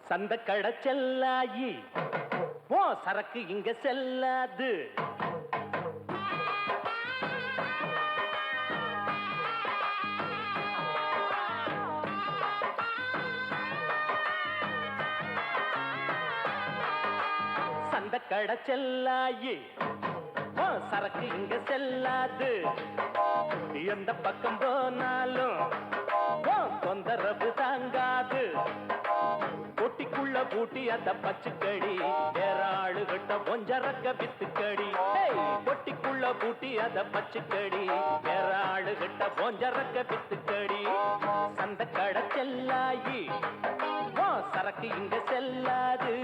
சந்த கடை செல்லாயி போ சரக்கு இங்க செல்லாது. சந்த கடை செல்லாயி போ சரக்கு இங்க செல்லாது. எந்த பக்கம் போனாலும் தொந்தரவு தாங்காது. பொட்டிக்குள்ள பூட்டி அந்த பச்சுக்கடி வேற ஆளுகிட்ட ஒஞ்சரக்க வித்துக்கடி. பொட்டிக்குள்ள பூட்டி அந்த பச்சுக்கடி வேற ஆளுகிட்ட ஒஞ்சரக்க வித்துக்கடி. சந்த கடை செல்லாயி சரக்கு இங்க செல்லாது.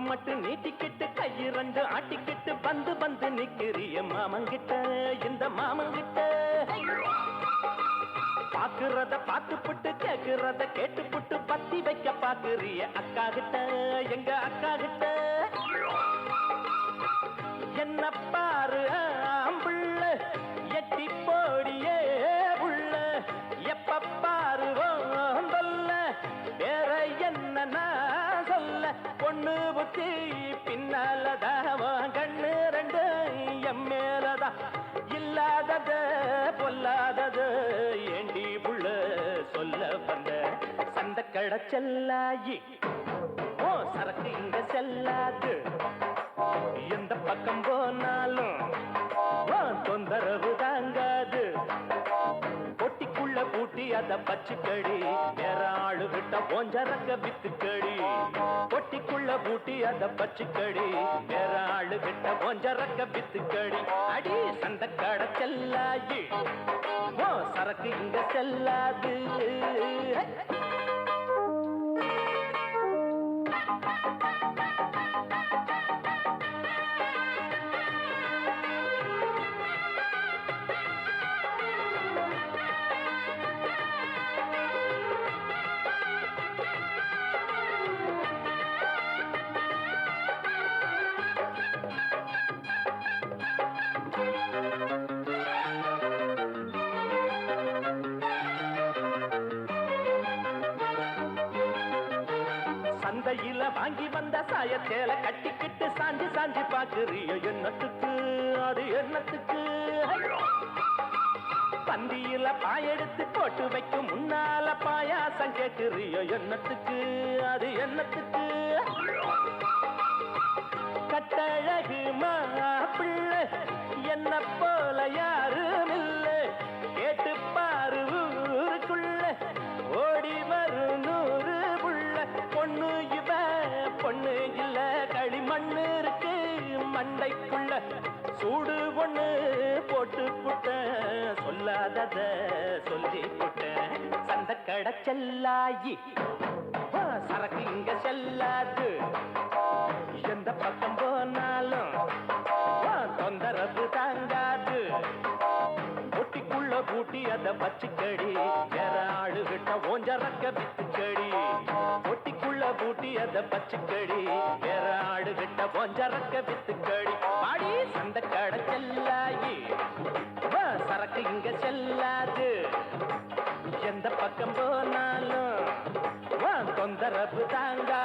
மட்டும் நீட்டிக்கிட்டு கையிரண்டு ஆட்டிக்கிட்டு பந்து பந்து நிக்கிறிய மாமங்கிட்ட. இந்த மாமங்கிட்ட பாக்குறத பார்த்துப்புட்டு கேக்குறத கேட்டுப்புட்டு பத்தி வைக்க பாக்குறிய அக்கா கிட்ட. எங்க அக்கா கிட்ட என்ன பாரு ஆம்புள்ள எட்டி போடியே உள்ள எப்ப பாருவோம் சொல்ல வேற என்ன சொல்ல. பொண்ணு புத்தி பின்னாலதாவோ கண்ணு ரெண்டு எம்மேலதா இல்லாதது பொல்லாதது ஏண்டி புள்ள சொல்ல வந்த. சந்த கடை செல்லாயி சரக்கு இங்க செல்லாது. எந்த பக்கம் போனாலும் தொந்தரவு தாங்காது. பொட்டிக்குள்ள பூட்டி அத பச்சுக்கடி வேற ஆளு விட்ட ஒஞ்சரக்க வித்துக்கடி. பொட்டிக்குள்ள பூட்டி அத பச்சுக்கடி வேற ஆளு விட்ட ஒஞ்சரக்க வித்துக்கடி. அடி சந்த கடை செல்லாயி சரக்கு இங்க செல்லாது. சந்தையில வாங்கி வந்த சாயத்தேல கட்டிக்கிட்டு சாஞ்சி சாஞ்சி பாக்குறிய என்னத்துக்கு அது என்னத்துக்கு. பந்தியில பாயெடுத்து போட்டு வைக்கும் முன்னால பாயாசம் கேக்குறிய என்னத்துக்கு அது என்னத்துக்கு. கட்டழகு மாப்பிள்ளை என்ன போல யாரும் இல்ல கேட்டு பாரு ஊருக்குள்ள ஓடி வரும் 100 புள்ள. பொண்ணு இவ பொண்ணு இல்ல களிமண்ணு இருக்கு மண்டைக்குள்ள சூடு பொண்ணு போட்டு புட்ட சொல்லாதத சொல்லி புட்ட. சந்த கடை செல்லாயி சரக்கு இங்க செல்லாது. எந்த பக்கம் போனாலும் தொந்தரவு தாங்காது. பொட்டிக்குள்ள பூட்டி அத பச்சுக்கடி வேற ஆளுகிட்ட ஓஞ்சரக்க வித்துக்கடி. பொட்டிக்குள்ள பூட்டி அத பச்சுக்கடி வேற ஆளுகிட்ட ஓஞ்சரக்க வித்துக்கடி. பாடி சந்த கடை செல்லாயி சரக்கு இங்க செல்லாது. எந்த பக்கம் போனாலும் தொந்தரவு தாங்கா